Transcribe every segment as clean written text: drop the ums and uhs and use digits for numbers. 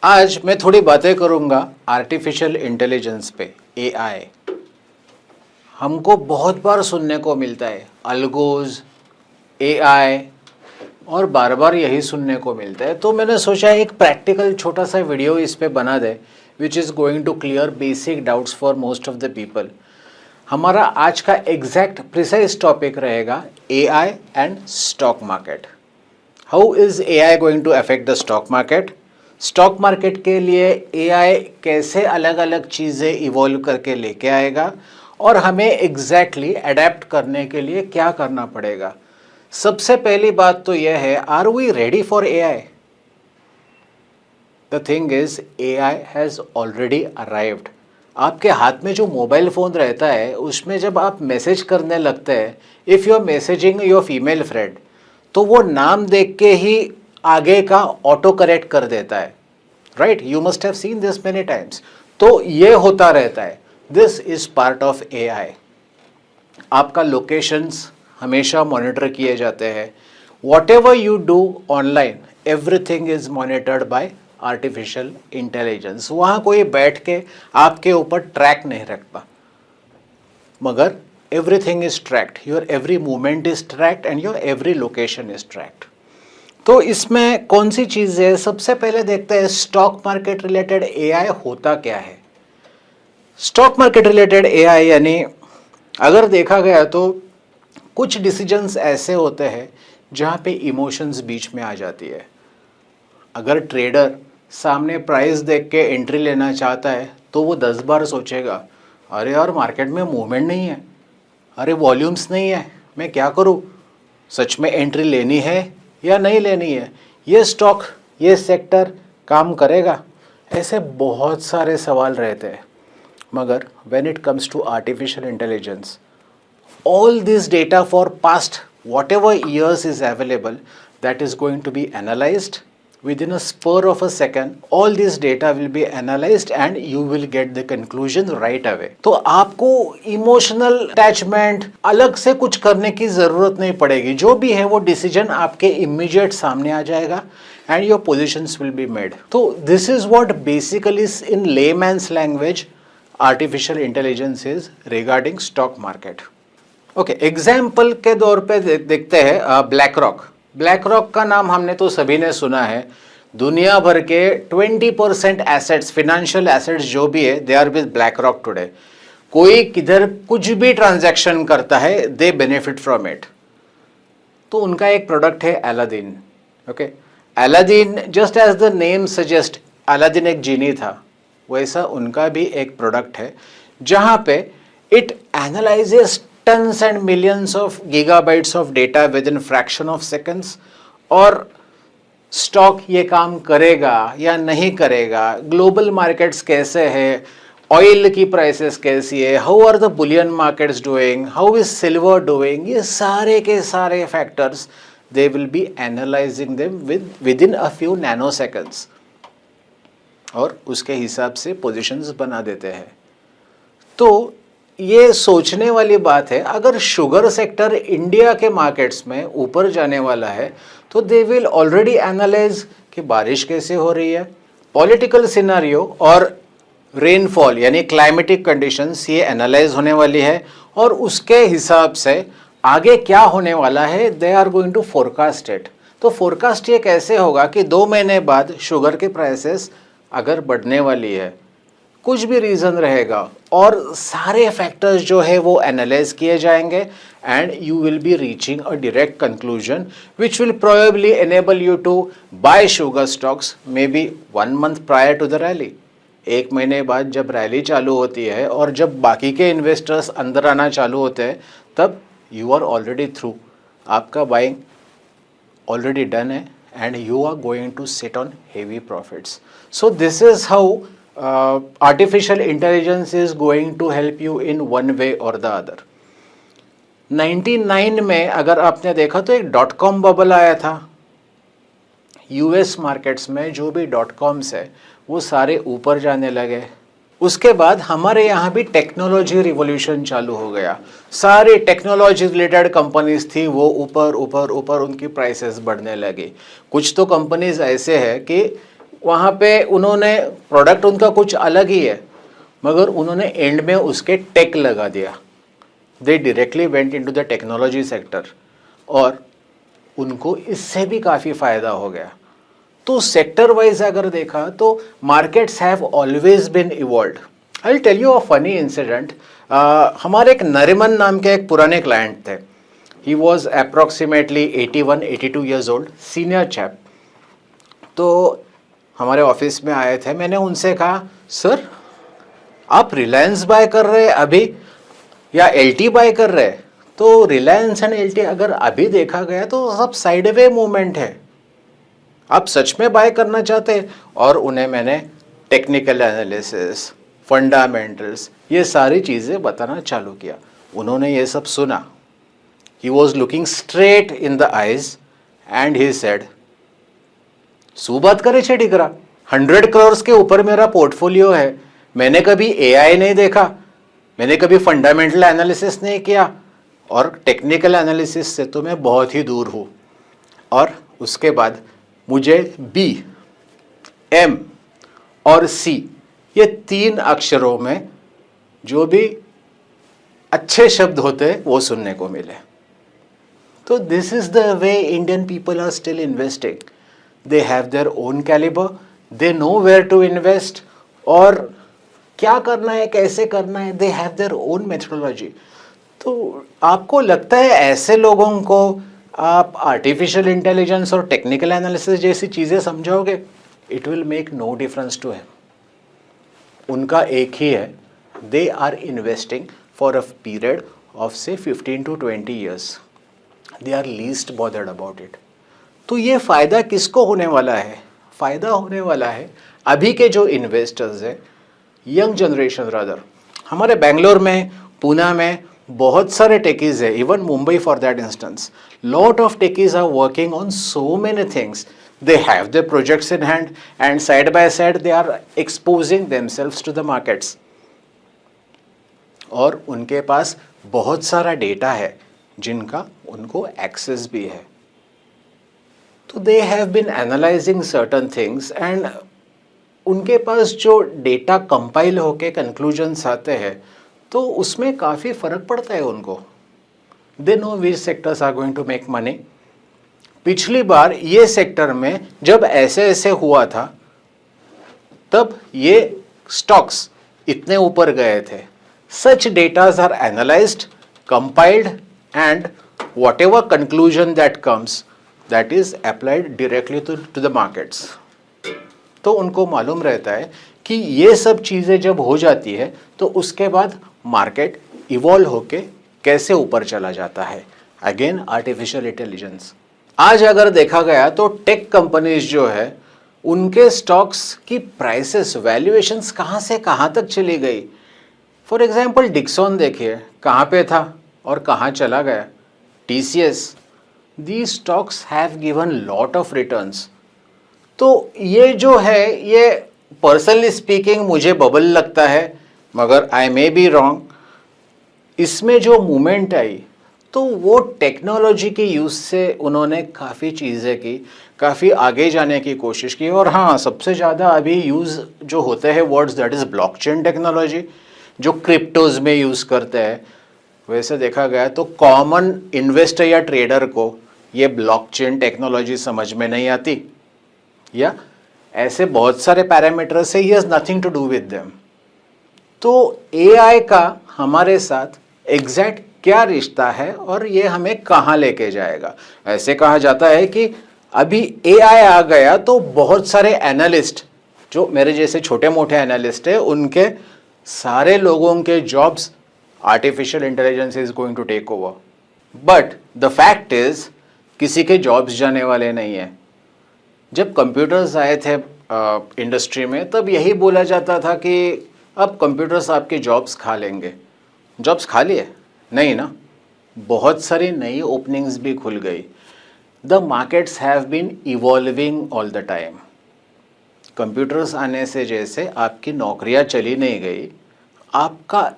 आज मैं थोड़ी बातें करूंगा आर्टिफिशियल इंटेलिजेंस पे, एआई। हमको बहुत बार सुनने को मिलता है अल्गोज, एआई, और बार बार यही सुनने को मिलता है। तो मैंने सोचा एक प्रैक्टिकल छोटा सा वीडियो इस पे बना दे, which is going to clear basic doubts for most of the people. हमारा आज का एग्जैक्ट प्रिसाइज टॉपिक रहेगा AI and stock market. How is AI going to affect the stock market? Stock market के लिए एआई कैसे अलग अलग चीज़ें इवॉल्व करके लेके आएगा और हमें एग्जैक्टली अडेप्ट करने के लिए क्या करना पड़ेगा। सबसे पहली बात तो यह है, are we ready for AI? The thing is AI has already arrived. आपके हाथ में जो मोबाइल फ़ोन रहता है उसमें जब आप मैसेज करने लगते हैं, if you are messaging your female friend, तो वो नाम देख के ही आगे का ऑटो करेक्ट कर देता है, right? You must have seen this many times. तो ये होता रहता है। This is part of AI. आपका लोकेशंस हमेशा मॉनिटर किए जाते हैं। What ever you do online, everything is monitored by artificial intelligence. वहाँ कोई बैठ के आपके ऊपर ट्रैक नहीं रखता, मगर everything is tracked, your every movement is tracked and your every location is tracked. तो इसमें कौन सी चीज़ है? सबसे पहले देखते हैं स्टॉक मार्केट रिलेटेड एआई होता क्या है। स्टॉक मार्केट रिलेटेड एआई यानी अगर देखा गया तो कुछ डिसीजंस ऐसे होते हैं जहाँ पे इमोशंस बीच में आ जाती है। अगर ट्रेडर सामने प्राइस देख के एंट्री लेना चाहता है तो वो 10 बार सोचेगा, अरे यार मार्केट में मूवमेंट नहीं है, अरे वॉल्यूम्स नहीं है, मैं क्या करूँ, सच में एंट्री लेनी है या नहीं लेनी है, ये स्टॉक, ये सेक्टर काम करेगा? ऐसे बहुत सारे सवाल रहते हैं। मगर when it comes to artificial intelligence, all this data for past whatever years is available, that is going to be analyzed within a spur of a second. All this data will be analyzed and you will get the conclusion right away. तो आपको emotional attachment अलग से कुछ करने की ज़रूरत नहीं पड़ेगी। जो भी है वो डिसीजन आपके इमीडिएट सामने आ जाएगा and your positions will be made. तो this is what basically in layman's language artificial intelligence is regarding stock market. Okay, example के तौर पे देखते हैं ब्लैक रॉक। ब्लैक रॉक का नाम हमने तो सभी ने सुना है। दुनिया भर के 20% एसेट्स, फिनेंशियल एसेट्स जो भी है, they are with BlackRock today. कोई किधर कुछ भी ट्रांजैक्शन करता है, दे बेनिफिट फ्रॉम इट। तो उनका एक प्रोडक्ट है Aladdin. Okay, Aladdin, just as the name suggest, Aladdin एक जीनी था, वैसा उनका भी एक प्रोडक्ट है जहाँ पे it analyses tons and millions of gigabytes of data within fraction of seconds। और स्टॉक ये काम करेगा या नहीं करेगा, ग्लोबल मार्केट्स कैसे है, ऑयल की प्राइसेस कैसी है, how are the bullion markets doing, how is silver doing, ये सारे के सारे factors they will be analysing them within a few nanoseconds और उसके हिसाब से पोजीशंस बना देते हैं। तो ये सोचने वाली बात है, अगर शुगर सेक्टर इंडिया के मार्केट्स में ऊपर जाने वाला है तो दे विल ऑलरेडी एनालाइज कि बारिश कैसे हो रही है, पॉलिटिकल सिनेरियो और रेनफॉल यानी क्लाइमेटिक कंडीशंस ये एनालाइज होने वाली है और उसके हिसाब से आगे क्या होने वाला है, they are going to forecast it. तो फोरकास्ट ये कैसे होगा कि 2 महीने बाद शुगर के प्राइसेस अगर बढ़ने वाली है, कुछ भी रीज़न रहेगा और सारे फैक्टर्स जो है वो एनालाइज किए जाएंगे and you will be reaching a direct conclusion which will probably enable you to buy sugar stocks maybe 1 month prior to the rally. 1 महीने बाद जब रैली चालू होती है और जब बाकी के इन्वेस्टर्स अंदर आना चालू होते हैं, तब यू आर ऑलरेडी थ्रू, आपका बाइंग ऑलरेडी डन है and you are going to sit on heavy profits. So this is how artificial intelligence is going to help you in one way or the other। 99 में अगर आपने देखा तो एक .com bubble आया था। US markets में जो भी .coms है वो सारे ऊपर जाने लगे। उसके बाद हमारे यहाँ भी टेक्नोलॉजी रिवॉल्यूशन चालू हो गया। सारी टेक्नोलॉजी रिलेटेड कंपनीज थी वो ऊपर ऊपर ऊपर उनकी प्राइसेस बढ़ने लगी। कुछ तो कंपनीज ऐसे हैं कि वहाँ पे उन्होंने प्रोडक्ट उनका कुछ अलग ही है, मगर उन्होंने एंड में उसके टेक लगा दिया। दे directly went into the technology sector और उनको इससे भी काफ़ी फ़ायदा हो गया। तो सेक्टर वाइज अगर देखा तो markets have always been evolved. I will tell you a funny incident. हमारे एक नरिमन नाम के एक पुराने क्लाइंट थे। He was approximately 81-82 years old, senior chap. तो हमारे ऑफिस में आए थे। मैंने उनसे कहा, सर आप रिलायंस बाय कर रहे हैं अभी या एलटी बाय कर रहे हैं? तो रिलायंस एंड एलटी अगर अभी देखा गया तो सब साइडवे मूवमेंट है, आप सच में बाय करना चाहते हैं? और उन्हें मैंने टेक्निकल एनालिसिस, फंडामेंटल्स, ये सारी चीज़ें बताना चालू किया। उन्होंने ये सब सुना। He was looking straight in the eyes and he said, શું बात करे छे डिगरा, 100 करोड़ के ऊपर मेरा पोर्टफोलियो है, मैंने कभी एआई नहीं देखा, मैंने कभी फंडामेंटल एनालिसिस नहीं किया और टेक्निकल एनालिसिस से तो मैं बहुत ही दूर हूँ। और उसके बाद मुझे बी, एम और सी, ये 3 अक्षरों में जो भी अच्छे शब्द होते हैं वो सुनने को मिले। तो this is the way Indian people are still investing. They have their own calibre, they know where to invest और क्या करना है, कैसे करना है, they have their own methodology. तो आपको लगता है ऐसे लोगों को आप आर्टिफिशियल इंटेलिजेंस और टेक्निकल एनालिसिस जैसी चीज़ें समझाओगे? It will make no difference to him. उनका एक ही है, they are investing for a period of से 15 to 20 years. They are least bothered about it. तो ये फ़ायदा किसको होने वाला है? फ़ायदा होने वाला है अभी के जो इन्वेस्टर्स हैं, यंग जनरेशन रादर। हमारे बेंगलोर में, पूना में बहुत सारे टेकीज़ है, even Mumbai for that instance. Lot of techies are working on so many things. They have their projects in hand and side by side they are exposing themselves to the markets। और उनके पास बहुत सारा data है जिनका उनको access भी है। तो they have been analysing certain things and उनके पास जो डेटा कंपाइल होके कंक्लूजन्स आते हैं तो उसमें काफ़ी फ़र्क पड़ता है उनको। They know which sectors are going to make money. पिछली बार ये सेक्टर में जब ऐसे ऐसे हुआ था तब ये स्टॉक्स इतने ऊपर गए थे। Such datas are analysed, compiled and whatever conclusion that comes, that is applied directly to the markets। तो उनको मालूम रहता है कि ये सब चीज़ें जब हो जाती है तो उसके बाद मार्केट इवॉल्व होके कैसे ऊपर चला जाता है। Again artificial intelligence. आज अगर देखा गया तो टेक कंपनीज जो है उनके स्टॉक्स की प्राइसेस, वैल्यूएशंस कहाँ से कहाँ तक चली गई। फॉर एग्जांपल डिक्सॉन देखिए कहाँ पे था और कहाँ चला गया। TCS, these stocks have given lot of returns। तो ये जो है ये पर्सनली स्पीकिंग मुझे बबल लगता है, मगर आई मे बी रॉन्ग। इसमें जो मूवमेंट आई तो वो टेक्नोलॉजी के यूज़ से उन्होंने काफ़ी चीज़ें की, काफ़ी आगे जाने की कोशिश की। और हाँ, सबसे ज़्यादा अभी यूज़ जो होते हैं words, that is blockchain technology, जो क्रिप्टोज में यूज़ करते हैं। वैसे देखा गया तो कॉमन इन्वेस्टर या ट्रेडर को ये ब्लॉकचेन टेक्नोलॉजी समझ में नहीं आती, या ऐसे बहुत सारे पैरामीटर्स है, he has nothing to do with them. तो AI का हमारे साथ एग्जैक्ट क्या रिश्ता है और ये हमें कहाँ लेके जाएगा? ऐसे कहा जाता है कि अभी AI आ गया तो बहुत सारे एनालिस्ट, जो मेरे जैसे छोटे मोटे एनालिस्ट है, उनके सारे लोगों के jobs artificial intelligence is going to take over. But the fact is किसी के जॉब्स जाने वाले नहीं है। जब कंप्यूटर्स आए थे इंडस्ट्री में तब यही बोला जाता था कि अब कंप्यूटर्स आपके जॉब्स खा लेंगे। जॉब्स खा लिए? नहीं ना, बहुत सारी नई ओपनिंग्स भी खुल गई। The markets have been evolving all the time. Computers आने से जैसे आपकी नौकरियां चली नहीं गई, आपका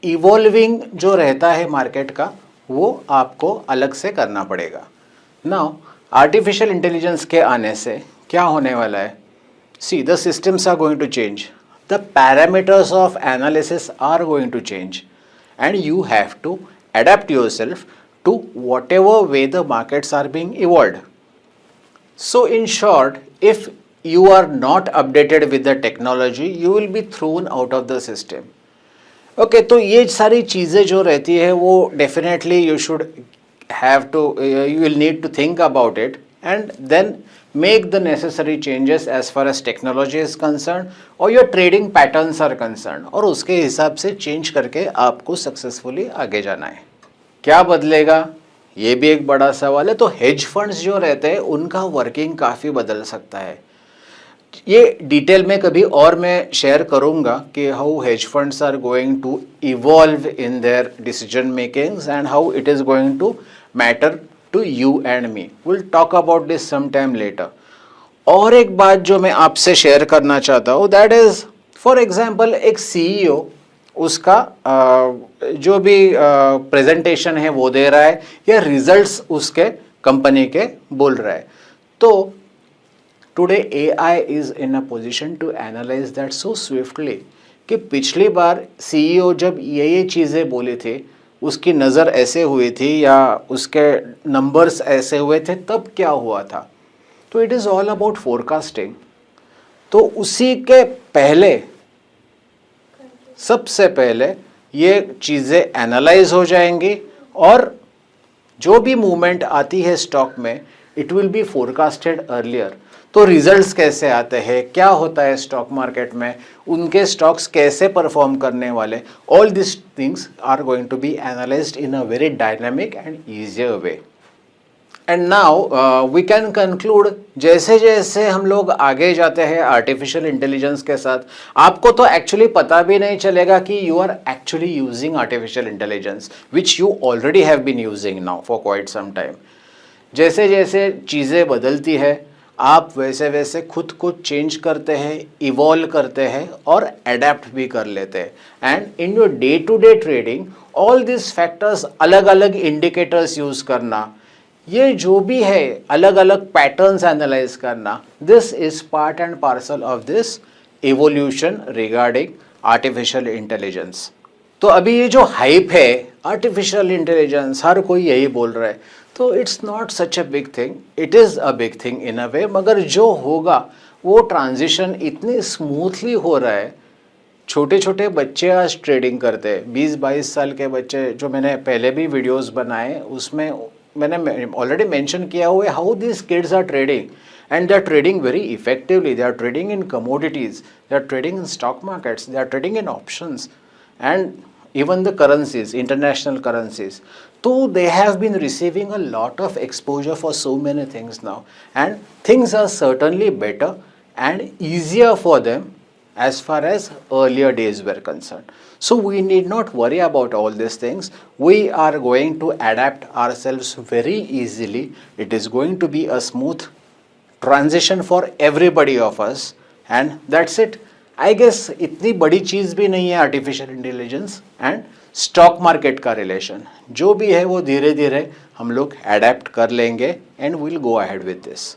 इवॉल्विंग जो रहता है मार्केट का वो आपको अलग से करना पड़ेगा। नाउ आर्टिफिशियल इंटेलिजेंस के आने से क्या होने वाला है? See, the systems are going to change. The parameters of analysis are going to change. And you have to adapt yourself to whatever way the markets are being evolved. So, in short, if you are not updated with the technology, you will be thrown out of the system. Okay तो ये सारी चीज़ें जो रहती है वो definitely you should have to you will need to think about it and then make the necessary changes as far as technology is concerned or your trading patterns are concerned और उसके हिसाब से चेंज करके आपको successfully आगे जाना है। क्या बदलेगा ये भी एक बड़ा सवाल है। तो हेज फंड्स जो रहते हैं उनका वर्किंग काफ़ी बदल सकता है। ये डिटेल में कभी और मैं शेयर करूंगा कि how hedge funds are going to evolve in their decision makings and how it is going to matter to you and me. We'll talk about this sometime later. और एक बात जो मैं आपसे शेयर करना चाहता हूँ that is for example एक CEO उसका जो भी प्रेजेंटेशन है वो दे रहा है या रिजल्ट्स उसके कंपनी के बोल रहा है। तो today AI is in a position to analyze that so swiftly कि पिछली बार CEO जब ये चीज़ें बोली थी उसकी नज़र ऐसे हुई थी या उसके नंबर्स ऐसे हुए थे तब क्या हुआ था। तो it is all about forecasting. तो उसी के पहले सबसे पहले ये चीज़ें एनालाइज हो जाएंगी और जो भी मूवमेंट आती है स्टॉक में it will be forecasted earlier. तो रिजल्ट्स कैसे आते हैं, क्या होता है स्टॉक मार्केट में, उनके स्टॉक्स कैसे परफॉर्म करने वाले, all this things are going to be analysed in a very dynamic and easier way. And now we can conclude जैसे जैसे हम लोग आगे जाते हैं आर्टिफिशियल इंटेलिजेंस के साथ, आपको तो एक्चुअली पता भी नहीं चलेगा कि you are actually using artificial intelligence which you already have been using now for quite some time. जैसे जैसे चीज़ें बदलती है आप वैसे वैसे खुद को चेंज करते हैं, इवॉल्व करते हैं और अडेप्ट भी कर लेते हैं। And in your day to day trading all this factors, अलग अलग इंडिकेटर्स यूज़ करना, ये जो भी है अलग अलग पैटर्न्स एनालाइज करना, this is part and parcel of this evolution regarding artificial intelligence. तो अभी ये जो हाइप है आर्टिफिशियल इंटेलिजेंस, हर कोई यही बोल रहा है, तो it's not such a big thing, it is a big thing in a way, मगर जो होगा वो ट्रांजिशन इतनी स्मूथली हो रहा है। छोटे छोटे बच्चे आज ट्रेडिंग करते हैं, 20-22 साल के बच्चे, जो मैंने पहले भी वीडियोस बनाए उसमें मैंने ऑलरेडी मेंशन किया हुआ है how this kids are trading and they are trading very effectively. They are trading in commodities, they are trading in stock markets, they are trading in options and even the currencies, international currencies. So they have been receiving a lot of exposure for so many things now, and things are certainly better and easier for them as far as earlier days were concerned. So we need not worry about all these things. We are going to adapt ourselves very easily. It is going to be a smooth transition for everybody of us, and that's it. I guess इतनी बड़ी चीज़ भी नहीं है artificial intelligence and stock market का relation. जो भी है वो धीरे धीरे हम लोग एडेप्ट कर लेंगे and will go ahead with this.